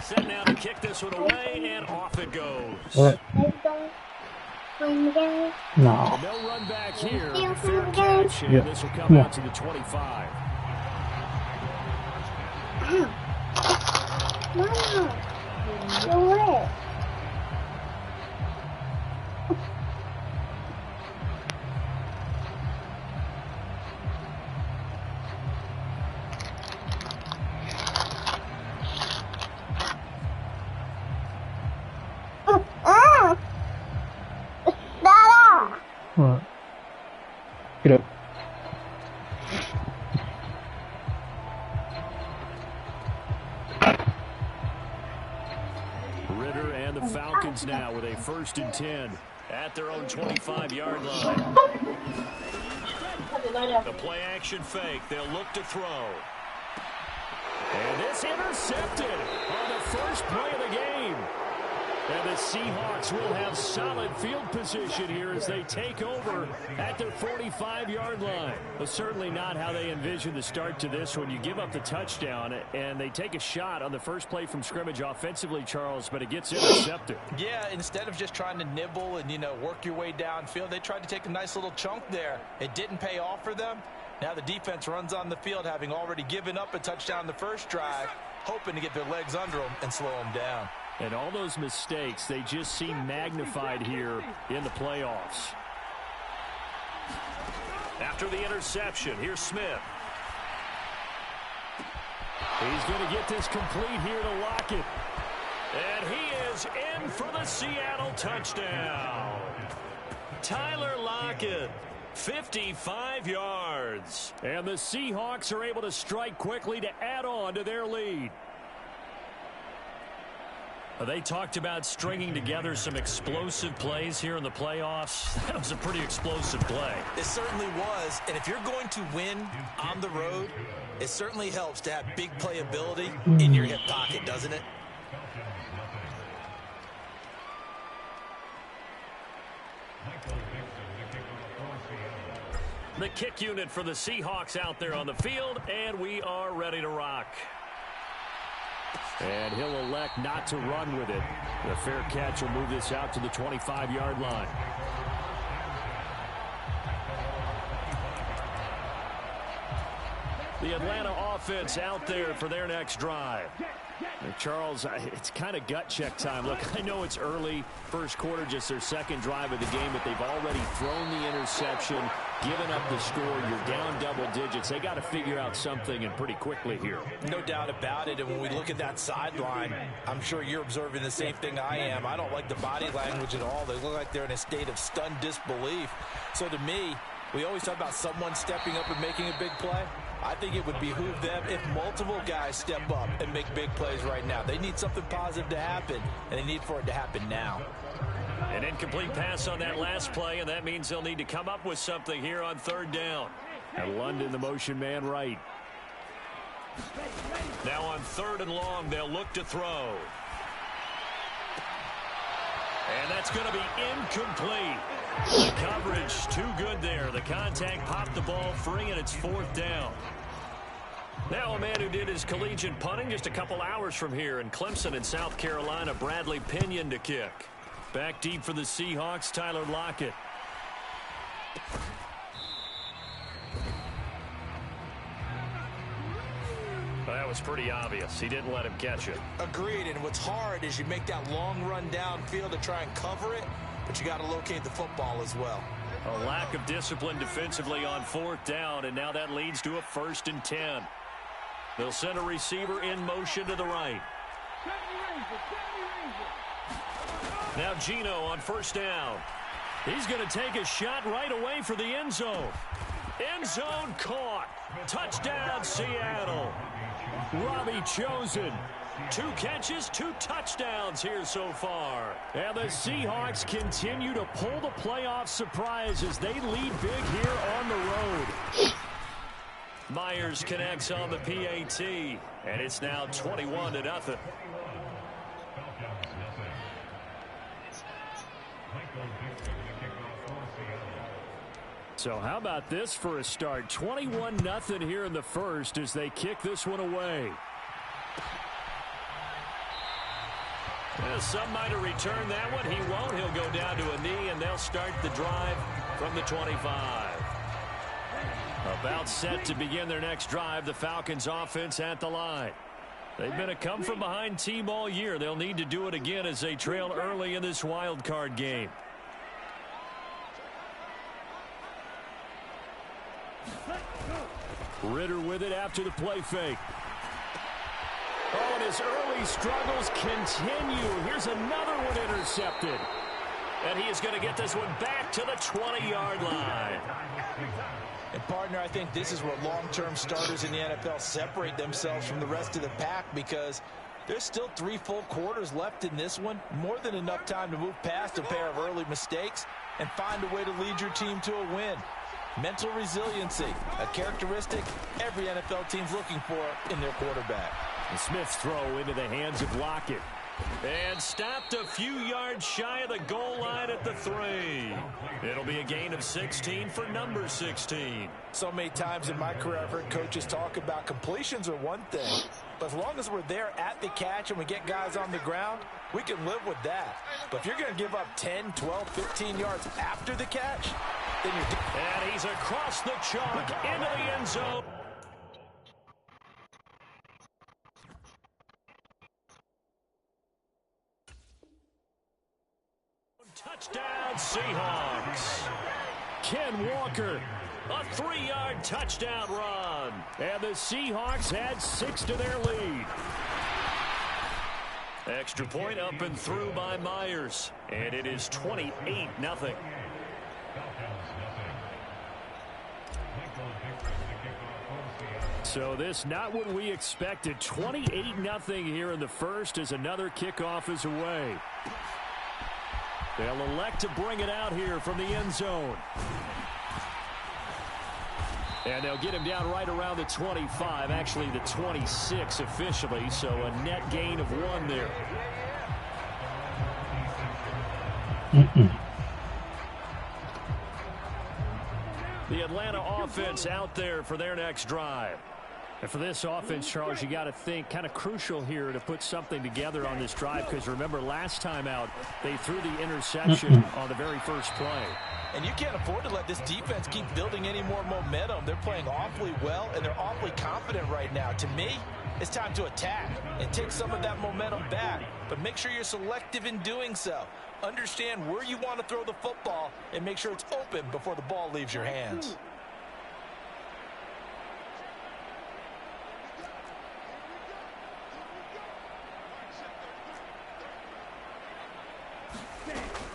Set now to kick this one away, and off it goes. What? No. They'll run back here. Fair catch, and this will come out to the 25. No. What? Get up. Ritter and the Falcons now with a 1st and 10 at their own 25-yard line. The play action fake. They'll look to throw. And this intercepted on the first play of the game. And the Seahawks will have solid field position here as they take over at their 45-yard line. But certainly not how they envisioned the start to this one. You give up the touchdown, and they take a shot on the first play from scrimmage offensively, Charles, but it gets intercepted. Yeah, instead of just trying to nibble and, work your way downfield, they tried to take a nice little chunk there. It didn't pay off for them. Now the defense runs on the field, having already given up a touchdown the first drive, hoping to get their legs under them and slow them down. And all those mistakes, they just seem magnified here in the playoffs. After the interception, here's Smith. He's going to get this complete here to Lockett. And he is in for the Seattle touchdown. Tyler Lockett, 55 yards. And the Seahawks are able to strike quickly to add on to their lead. They talked about stringing together some explosive plays here in the playoffs. That was a pretty explosive play. It certainly was. And if you're going to win on the road, it certainly helps to have big playability in your hip pocket, doesn't it? The kick unit for the Seahawks out there on the field, and we are ready to rock. And he'll elect not to run with it. The fair catch will move this out to the 25-yard line. The Atlanta offense out there for their next drive. And Charles, it's kind of gut check time. Look, I know it's early, first quarter, just their second drive of the game, but they've already thrown the interception, given up the score. You're down double digits. They got to figure out something, and pretty quickly here. No doubt about it. And when we look at that sideline, I'm sure you're observing the same thing I am. I don't like the body language at all. They look like they're in a state of stunned disbelief. So to me, we always talk about someone stepping up and making a big play. I think it would behoove them if multiple guys step up and make big plays right now. They need something positive to happen, and they need for it to happen now. An incomplete pass on that last play, and that means they'll need to come up with something here on third down. And London, the motion man, right. Now on third and long, they'll look to throw. And that's going to be incomplete. The coverage too good there. The contact popped the ball free, and it's fourth down. Now a man who did his collegiate punting just a couple hours from here in Clemson in South Carolina, Bradley Pinion to kick. Back deep for the Seahawks, Tyler Lockett. Well, that was pretty obvious. He didn't let him catch it. Agreed, and what's hard is you make that long run downfield to try and cover it, but you got to locate the football as well. A lack of discipline defensively on fourth down, and now that leads to a 1st and 10. They'll send a receiver in motion to the right. Now Gino on first down. He's going to take a shot right away for the end zone. End zone caught. Touchdown, Seattle. Robbie Chosen. 2 catches, 2 touchdowns here so far. And the Seahawks continue to pull the playoff surprise as they lead big here on the road. Myers connects on the PAT, and it's now 21-0. So how about this for a start? 21-0 here in the first as they kick this one away. Well, some might have returned that one. He won't. He'll go down to a knee, and they'll start the drive from the 25. About set to begin their next drive, the Falcons offense at the line. They've been a come-from-behind team all year. They'll need to do it again as they trail early in this wild card game. Ritter with it after the play fake. Oh, and his early struggles continue. Here's another one intercepted. And he is going to get this one back to the 20-yard line. And, partner, I think this is where long-term starters in the NFL separate themselves from the rest of the pack, because there's still 3 full quarters left in this one. More than enough time to move past a pair of early mistakes and find a way to lead your team to a win. Mental resiliency, a characteristic every NFL team's looking for in their quarterback. The Smith's throw into the hands of Lockett. And stopped a few yards shy of the goal line at the 3. It'll be a gain of 16 for number 16. So many times in my career I've heard coaches talk about completions are one thing, but as long as we're there at the catch and we get guys on the ground, we can live with that. But if you're going to give up 10, 12, 15 yards after the catch, then you're... And he's across the chalk into the end zone. Touchdown, Seahawks. Ken Walker, a 3-yard touchdown run. And the Seahawks add 6 to their lead. Extra point up and through by Myers. And it is 28-0. So this not what we expected. 28-0 here in the first as another kickoff is away. They'll elect to bring it out here from the end zone. And they'll get him down right around the 25, actually the 26 officially, so a net gain of 1 there. The Atlanta offense out there for their next drive. And for this offense, Charles, you got to think kind of crucial here to put something together on this drive, because remember last time out they threw the interception on the very first play. And you can't afford to let this defense keep building any more momentum. They're playing awfully well, and they're awfully confident right now. To me, it's time to attack and take some of that momentum back, but make sure you're selective in doing so. Understand where you want to throw the football and make sure it's open before the ball leaves your hands.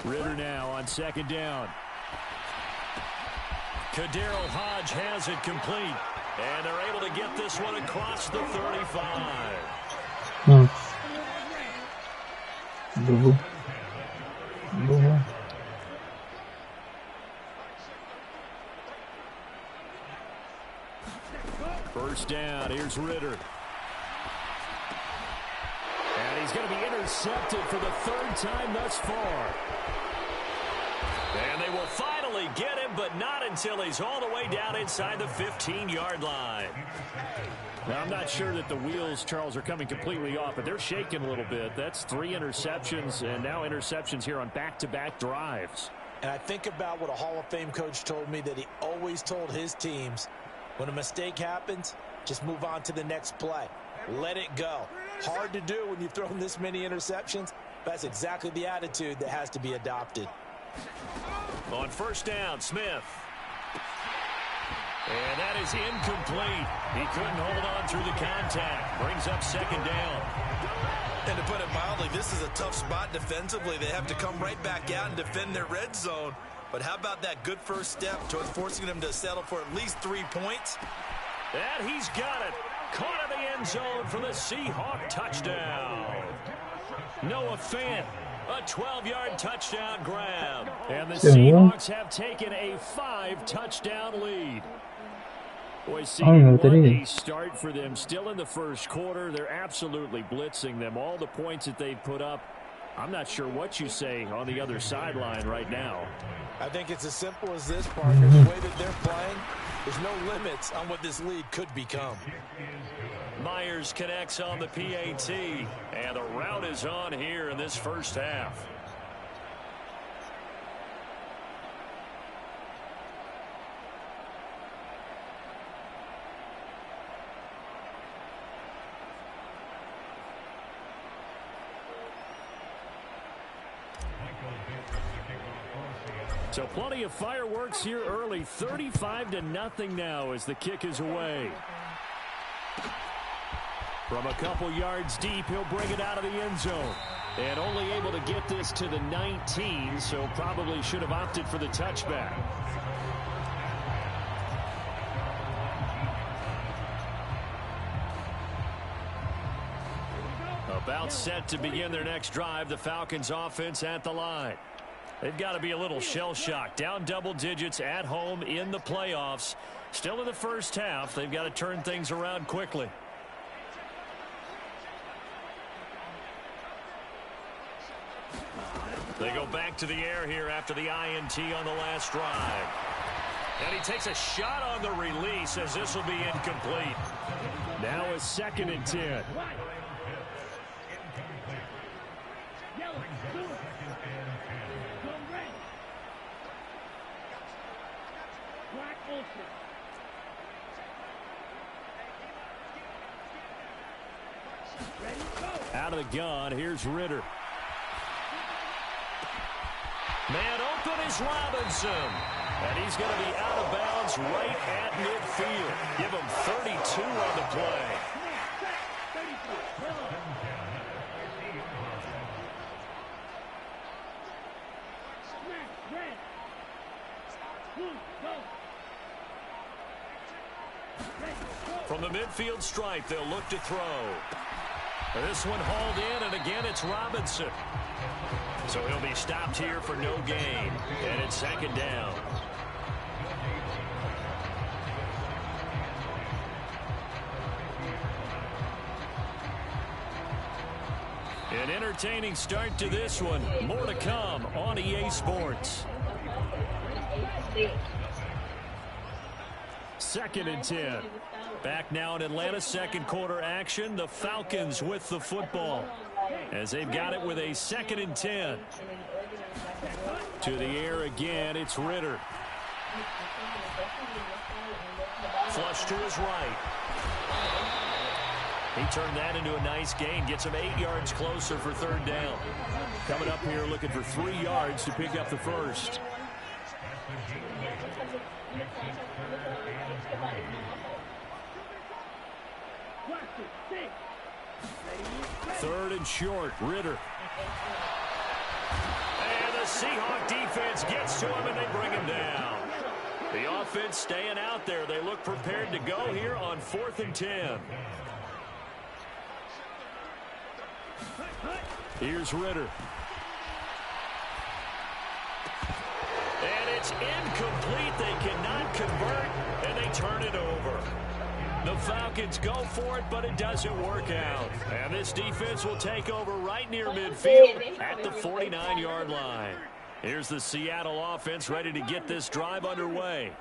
Ritter now on second down. Kadarrell Hodge has it complete. And they're able to get this one across the 35. First down, here's Ritter. And he's going to be intercepted for the 3rd time thus far. And they will finally get him, but not until he's all the way down inside the 15-yard line. Now, I'm not sure that the wheels, Charles, are coming completely off, but they're shaking a little bit. That's 3 interceptions, and now interceptions here on back-to-back drives. And I think about what a Hall of Fame coach told me that he always told his teams, when a mistake happens, just move on to the next play. Let it go. Hard to do when you've thrown this many interceptions, but that's exactly the attitude that has to be adopted. On first down, Smith. And that is incomplete. He couldn't hold on through the contact. Brings up second down. And to put it mildly, this is a tough spot defensively. They have to come right back out and defend their red zone. But how about that good first step towards forcing them to settle for at least 3 points? And he's got it. Caught in the end zone for the Seahawk touchdown. Noah Fant, a 12-yard touchdown grab. And the Seahawks have taken a 5-touchdown lead. Boy, what a start for them. Still in the first quarter. They're absolutely blitzing them. All the points that they've put up, I'm not sure what you say on the other sideline right now. I think it's as simple as this, partner. The way that they're playing, there's no limits on what this lead could become. Myers connects on the PAT, and the rout is on here in this first half. So plenty of fireworks here early. 35-0 now as the kick is away. From a couple yards deep, he'll bring it out of the end zone. And only able to get this to the 19, so probably should have opted for the touchback. About set to begin their next drive, the Falcons offense at the line. They've got to be a little shell-shocked. Down double digits at home in the playoffs. Still in the first half. They've got to turn things around quickly. They go back to the air here after the INT on the last drive. And he takes a shot on the release as this will be incomplete. Now a 2nd and 10. Out of the gun, here's Ritter. Man open is Robinson. And he's going to be out of bounds right at midfield. Give him 32 on the play. From the midfield stripe, they'll look to throw. This one hauled in, and again it's Robinson. So he'll be stopped here for no gain. And it's 2nd down. An entertaining start to this one. More to come on EA Sports. 2nd and 10. Back now in Atlanta, second quarter action. The Falcons with the football as they've got it with a 2nd and 10. To the air again, it's Ritter. Flush to his right. He turned that into a nice gain. Gets him 8 yards closer for 3rd down. Coming up here looking for 3 yards to pick up the first. 3rd and short, Ritter. And the Seahawk defense gets to him and they bring him down. The offense staying out there. They look prepared to go here on 4th and 10. Here's Ritter. And it's incomplete. They cannot convert, and they turn it over. The Falcons go for it, but it doesn't work out. And this defense will take over right near midfield at the 49-yard line. Here's the Seattle offense ready to get this drive underway.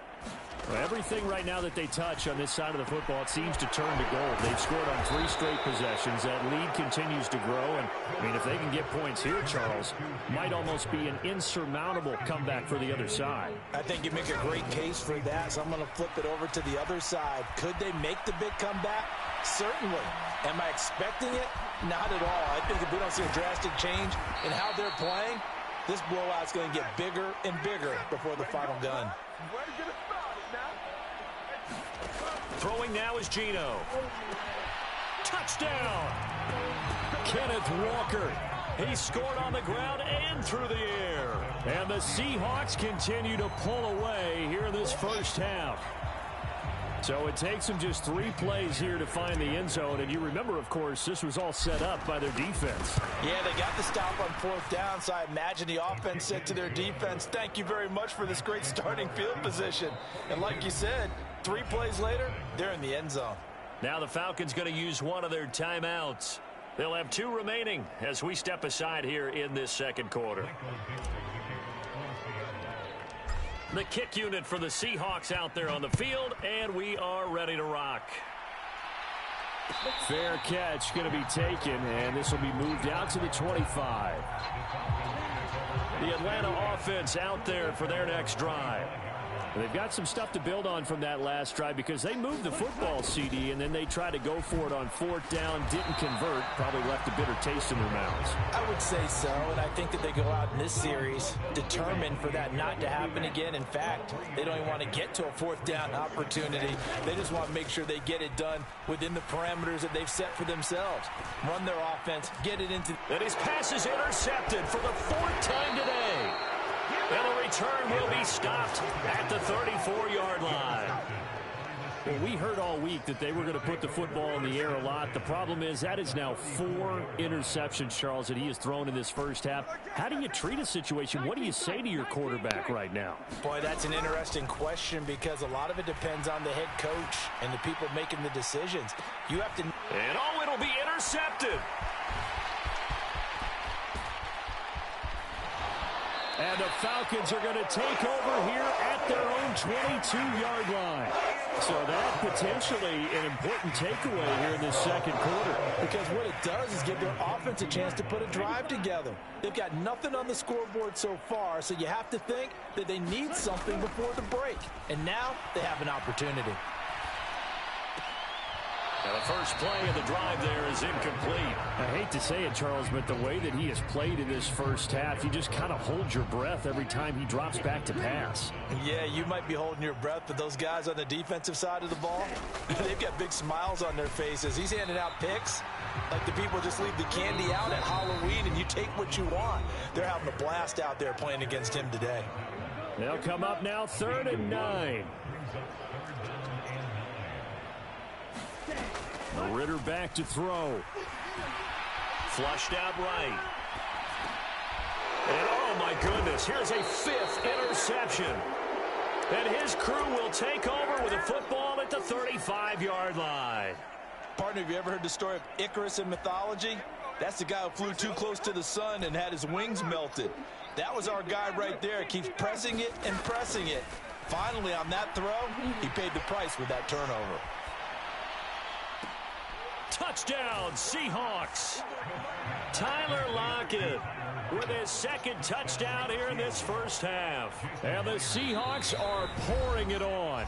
Well, everything right now that they touch on this side of the football, it seems to turn to gold. They've scored on 3 straight possessions. That lead continues to grow. And, I mean, if they can get points here, Charles, might almost be an insurmountable comeback for the other side. I think you make a great case for that, so I'm going to flip it over to the other side. Could they make the big comeback? Certainly. Am I expecting it? Not at all. I think if we don't see a drastic change in how they're playing, this blowout's going to get bigger and bigger before the final gun. Throwing now is Geno. Touchdown! Kenneth Walker. He scored on the ground and through the air. And the Seahawks continue to pull away here in this first half. So it takes them just 3 plays here to find the end zone. And you remember, of course, this was all set up by their defense. Yeah, they got the stop on 4th down, so I imagine the offense said to their defense, thank you very much for this great starting field position. And like you said, 3 plays later, they're in the end zone. Now the Falcons going to use one of their timeouts. They'll have 2 remaining as we step aside here in this second quarter. The kick unit for the Seahawks out there on the field, and we are ready to rock. Fair catch going to be taken, and this will be moved out to the 25. The Atlanta offense out there for their next drive. They've got some stuff to build on from that last drive because they moved the football, CD, and then they tried to go for it on 4th down, didn't convert, probably left a bitter taste in their mouths. I would say so, and I think that they go out in this series determined for that not to happen again. In fact, they don't even want to get to a 4th down opportunity. They just want to make sure they get it done within the parameters that they've set for themselves. Run their offense, get it into... And his pass is intercepted for the 4th time today. And the return will be stopped at the 34-yard line. Well, we heard all week that they were going to put the football in the air a lot. The problem is that is now 4 interceptions, Charles, that he has thrown in this first half. How do you treat a situation? What do you say to your quarterback right now? Boy, that's an interesting question because a lot of it depends on the head coach and the people making the decisions. You have to... And oh, it'll be intercepted. And the Falcons are going to take over here at their own 22-yard line. So that potentially an important takeaway here in this second quarter. Because what it does is give their offense a chance to put a drive together. They've got nothing on the scoreboard so far, so you have to think that they need something before the break. And now they have an opportunity. Now the first play of the drive there is incomplete. I hate to say it, Charles, but the way that he has played in this first half, you just kind of hold your breath every time he drops back to pass. Yeah, you might be holding your breath, but those guys on the defensive side of the ball, they've got big smiles on their faces. He's handing out picks like the people just leave the candy out at Halloween and you take what you want. They're having a blast out there playing against him today. They'll come up now 3rd and 9. Ritter back to throw. Flushed out right. And oh my goodness, here's a 5th interception. And his crew will take over with a football at the 35-yard line. Partner, have you ever heard the story of Icarus in mythology? That's the guy who flew too close to the sun and had his wings melted. That was our guy right there. Keeps pressing it and pressing it. Finally, on that throw, he paid the price with that turnover. Touchdown, Seahawks. Tyler Lockett with his 2nd touchdown here in this first half. And the Seahawks are pouring it on.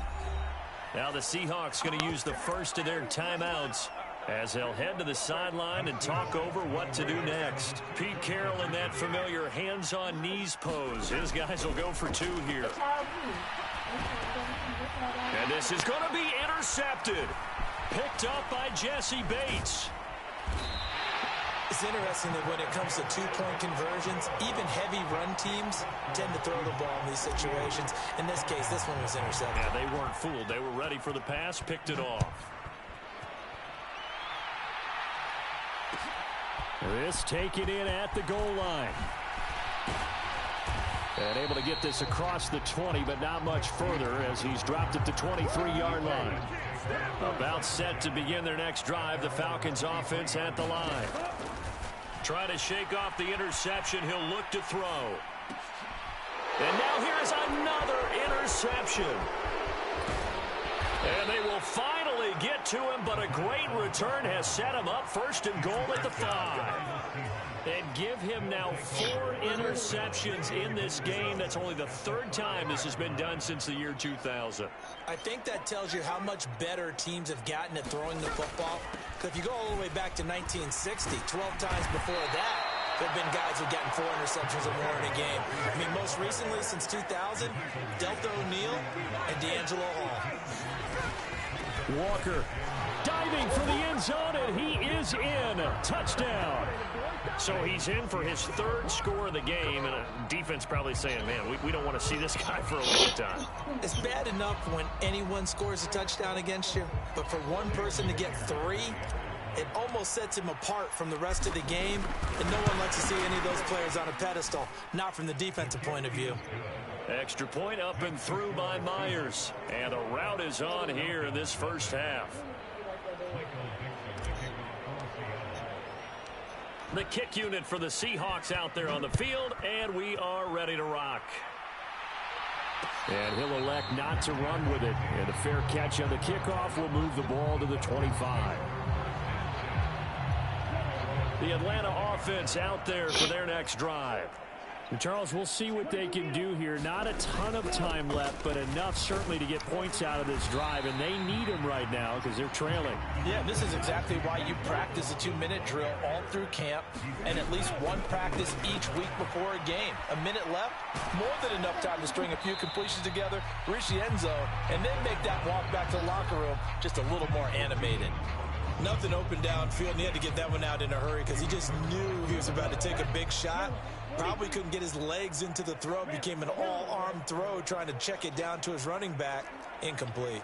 Now the Seahawks going to use the first of their timeouts as they'll head to the sideline and talk over what to do next. Pete Carroll in that familiar hands-on-knees pose. His guys will go for 2 here. And this is going to be intercepted. Picked up by Jesse Bates. It's interesting that when it comes to 2-point conversions, even heavy run teams tend to throw the ball in these situations. In this case, this one was intercepted. Yeah, they weren't fooled. They were ready for the pass, picked it off. This taken in at the goal line. And able to get this across the 20, but not much further as he's dropped at the 23-yard line. About set to begin their next drive, the Falcons offense at the line. Try to shake off the interception. He'll look to throw. And now here is another interception. And they will finally get to him, but a great return has set him up 1st and goal at the 5. And give him now 4 interceptions in this game. That's only the 3rd time this has been done since the year 2000. I think that tells you how much better teams have gotten at throwing the football. Because if you go all the way back to 1960, 12 times before that, there have been guys who've gotten 4 interceptions or more in a game. I mean, most recently, since 2000, Delta O'Neal and D'Angelo Hall. Walker diving for the end zone, and he is in. Touchdown. So he's in for his 3rd score of the game, and a defense probably saying, man, we don't want to see this guy for a long time. It's bad enough when anyone scores a touchdown against you, but for one person to get 3, it almost sets him apart from the rest of the game, and no one likes to see any of those players on a pedestal, not from the defensive point of view. Extra point up and through by Myers, and the route is on here in this first half. The kick unit for the Seahawks out there on the field, and we are ready to rock. And he'll elect not to run with it. And a fair catch on the kickoff will move the ball to the 25. The Atlanta offense out there for their next drive. And Charles, we'll see what they can do here. Not a ton of time left, but enough certainly to get points out of this drive, and they need them right now because they're trailing. Yeah, this is exactly why you practice a 2-minute drill all through camp and at least one practice each week before a game. A minute left, more than enough time to string a few completions together, reach the end zone, and then make that walk back to the locker room just a little more animated. Nothing open downfield, and he had to get that one out in a hurry because he just knew he was about to take a big shot. Probably couldn't get his legs into the throw. Became an all-arm throw trying to check it down to his running back. Incomplete.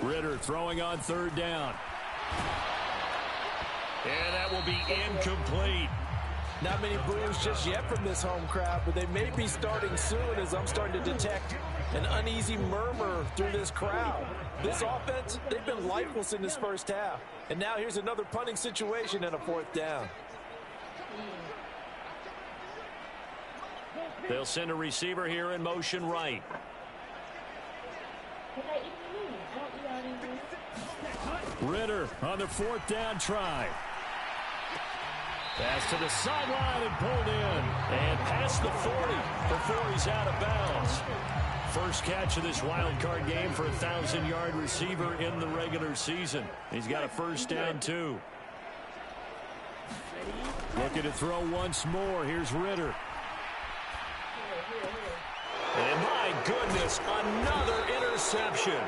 Ritter throwing on third down. And that will be incomplete. Not many boos just yet from this home crowd, but they may be starting soon as I'm starting to detect an uneasy murmur through this crowd. This offense, they've been lifeless in this first half. And now here's another punting situation and a fourth down. They'll send a receiver here in motion right. Ritter on the fourth down try. Pass to the sideline and pulled in. And past the 40 before he's out of bounds. First catch of this wild card game for a 1,000-yard receiver in the regular season. He's got a first down, too. Looking to throw once more. Here's Ritter. And my goodness, another interception.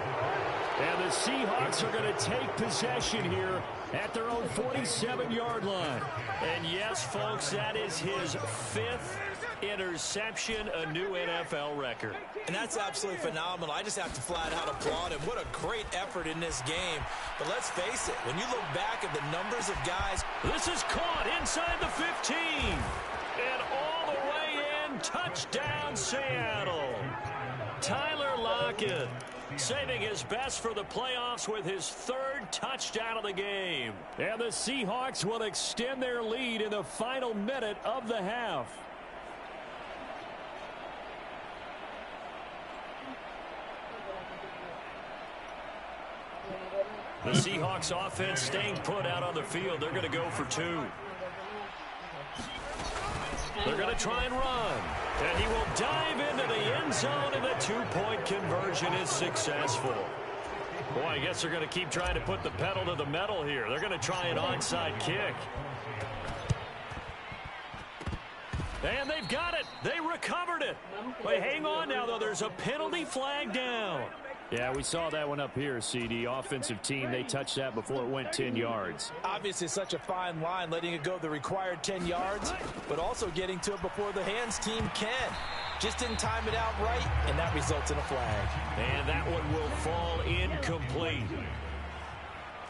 And the Seahawks are going to take possession here at their own 47-yard line. And yes, folks, that is his 5th interception, a new NFL record. And that's absolutely phenomenal. I just have to flat out applaud him. What a great effort in this game. But let's face it, when you look back at the numbers of guys. This is caught inside the 15. And all the way in, touchdown Seattle. Tyler Lockett saving his best for the playoffs with his 3rd touchdown of the game. And the Seahawks will extend their lead in the final minute of the half. The Seahawks offense staying put out on the field. They're going to go for 2. They're going to try and run. And he will dive into the end zone, and the 2-point conversion is successful. Boy, I guess they're going to keep trying to put the pedal to the metal here. They're going to try an onside kick. And they've got it. They recovered it. But hang on now, though. There's a penalty flag down. Yeah, we saw that one up here, CD. Offensive team, they touched that before it went 10 yards. Obviously, such a fine line, letting it go the required 10 yards, but also getting to it before the hands team can. Just didn't time it out right, and that results in a flag. And that one will fall incomplete.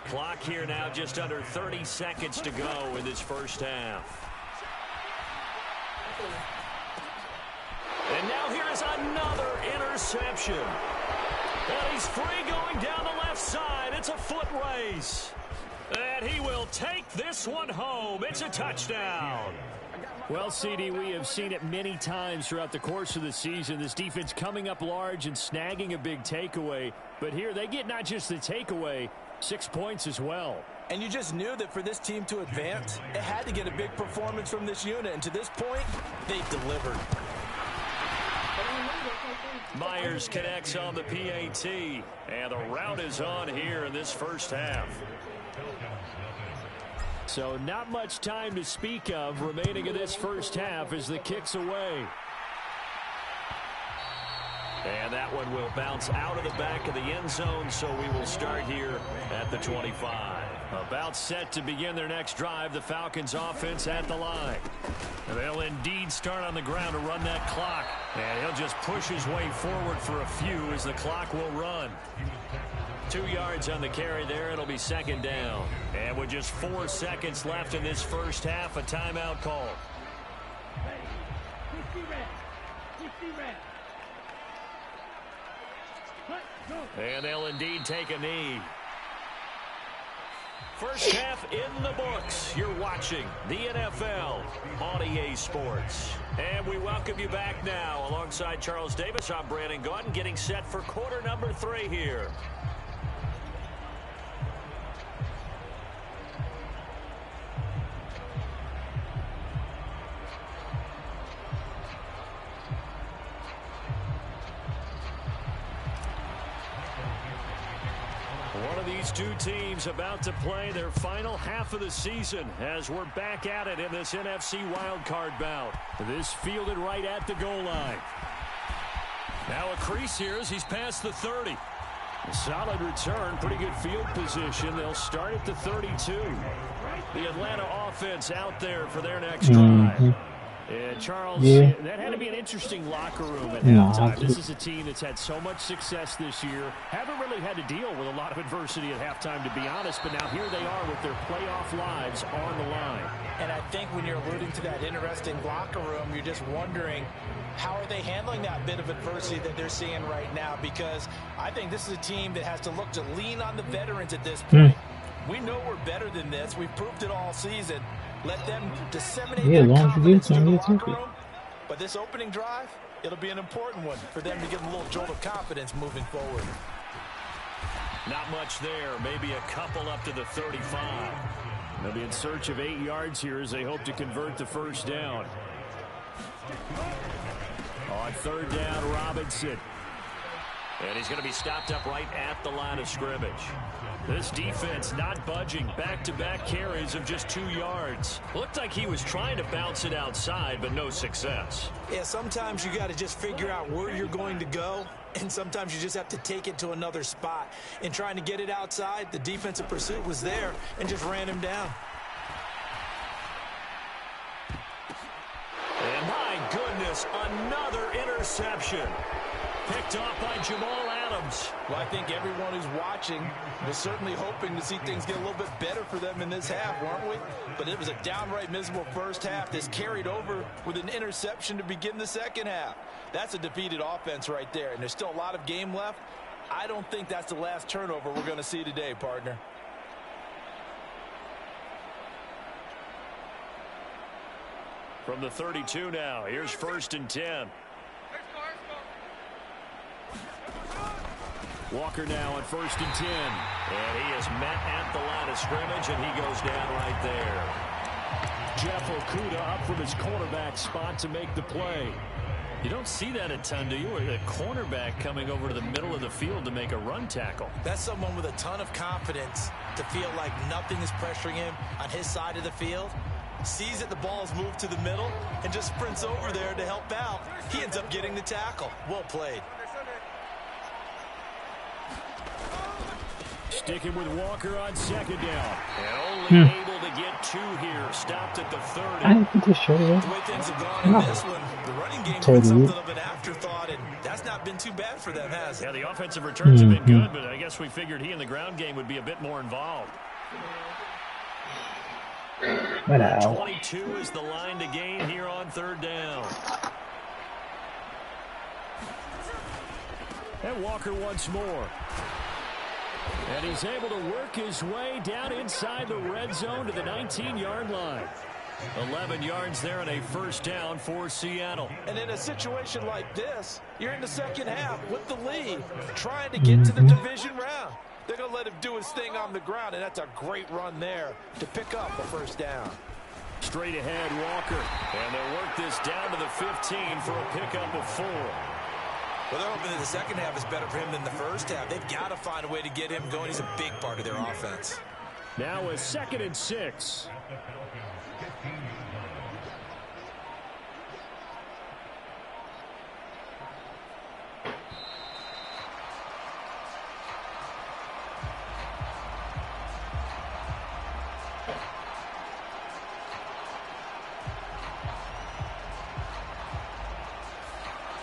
Clock here now just under 30 seconds to go in this first half. And now here's another interception. And he's free going down the left side. It's a foot race. And he will take this one home. It's a touchdown. Well, CD, we have seen it many times throughout the course of the season. This defense coming up large and snagging a big takeaway. But here they get not just the takeaway, 6 points as well. And you just knew that for this team to advance, it had to get a big performance from this unit. And to this point, they've delivered. Myers connects on the PAT, and the route is on here in this first half. So not much time to speak of remaining in this first half as the kick's away. And that one will bounce out of the back of the end zone, so we will start here at the 25. About set to begin their next drive, the Falcons offense at the line. And they'll indeed start on the ground to run that clock. And he'll just push his way forward for a few as the clock will run. 2 yards on the carry there. It'll be second down. And with just 4 seconds left in this first half, a timeout call. And they'll indeed take a knee. First half in the books. You're watching the NFL on EA Sports. And we welcome you back now. Alongside Charles Davis, I'm Brandon Gaudin, getting set for quarter number 3 here. of these two teams about to play their final half of the season as we're back at it in this NFC wildcard bout. This fielded right at the goal line. Now a crease here as he's past the 30. A solid return, pretty good field position. They'll start at the 32. The Atlanta offense out there for their next drive. And Charles, that had to be an interesting locker room at halftime. This is a team that's had so much success this year. Haven't really had to deal with a lot of adversity at halftime, to be honest. But now here they are with their playoff lives on the line. And I think when you're alluding to that interesting locker room, you're just wondering, how are they handling that bit of adversity that they're seeing right now? Because I think this is a team that has to look to lean on the veterans at this point. We know we're better than this. We've proved it all season. Let them disseminate their confidence in the locker room. But this opening drive, it'll be an important one for them to get a little jolt of confidence moving forward. Not much there. Maybe a couple up to the 35. They'll be in search of 8 yards here as they hope to convert the first down. On third down, Robinson. And he's going to be stopped up right at the line of scrimmage. This defense not budging. Back-to-back carries of just 2 yards. Looked like he was trying to bounce it outside, but no success. Yeah, sometimes you got to just figure out where you're going to go, and sometimes you just have to take it to another spot. In trying to get it outside, the defensive pursuit was there and just ran him down. And my goodness, another interception. Picked off by Jamal Adams. Well, I think everyone who's watching was certainly hoping to see things get a little bit better for them in this half, weren't we? But it was a downright miserable first half. This carried over with an interception to begin the second half. That's a defeated offense right there, and there's still a lot of game left. I don't think that's the last turnover we're going to see today, partner. From the 32 now, here's 1st and 10. Walker now on 1st and 10. And he is met at the line of scrimmage, and he goes down right there. Jeff Okudah up from his cornerback spot to make the play. You don't see that a ton, do you? Or the cornerback coming over to the middle of the field to make a run tackle. That's someone with a ton of confidence to feel like nothing is pressuring him on his side of the field. Sees that the ball's moved to the middle and just sprints over there to help out. He ends up getting the tackle. Well played. Sticking with Walker on 2nd down. And only able to get 2 here. Stopped at the 30. I don't think they should have. The way things have gone in this one, the running game's been something of an afterthought, and that's not been too bad for them, has it? Yeah, the offensive returns have been good, but I guess we figured he in the ground game would be a bit more involved. 22 is the line to gain here on 3rd down. And Walker once more. And he's able to work his way down inside the red zone to the 19-yard line. 11 yards there and a 1st down for Seattle. And in a situation like this, you're in the second half with the lead, trying to get to the division round. They're going to let him do his thing on the ground, and that's a great run there to pick up a 1st down. Straight ahead, Walker. And they'll work this down to the 15 for a pickup of 4. Well, they're hoping that the second half is better for him than the first half. They've got to find a way to get him going. He's a big part of their offense. Now a 2nd and 6.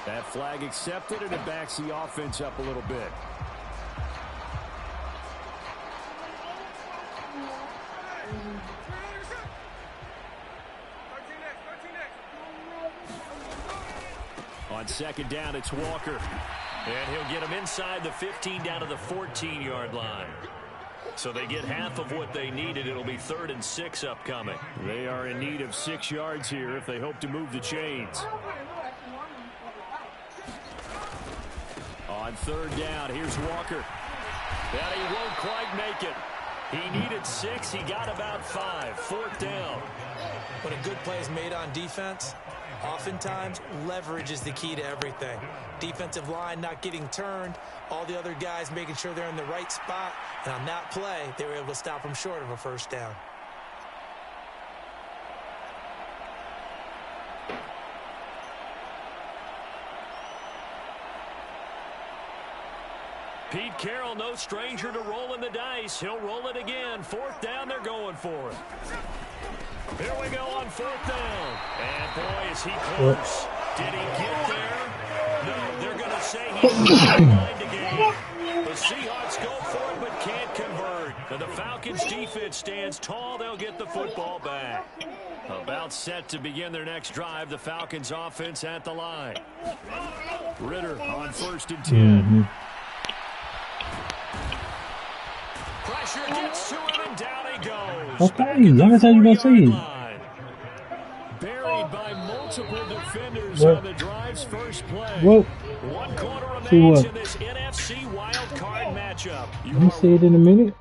That flag accepted, and it backs the offense up a little bit. On 2nd down, it's Walker. And he'll get him inside the 15 down to the 14-yard line. So they get half of what they needed. It'll be 3rd and 6 upcoming. They are in need of 6 yards here if they hope to move the chains. On 3rd down, here's Walker. And he won't quite make it. He needed 6. He got about 5. 4th down. When a good play is made on defense, oftentimes leverage is the key to everything. Defensive line not getting turned, all the other guys making sure they're in the right spot, and on that play, they were able to stop them short of a 1st down. Pete Carroll, no stranger to rolling the dice. He'll roll it again. 4th down, they're going for it. Here we go on 4th down. And boy, is he close. Did he get there? No, they're going to say he's behind the game. The Seahawks go for it but can't convert. And the Falcons defense stands tall. They'll get the football back. About set to begin their next drive. The Falcons offense at the line. Ritter on 1st and 10. Pressure gets to him and down he goes. Buried by multiple defenders on the drive's first play. One quarter remains in this NFC wild card matchup. Let me see it in a minute.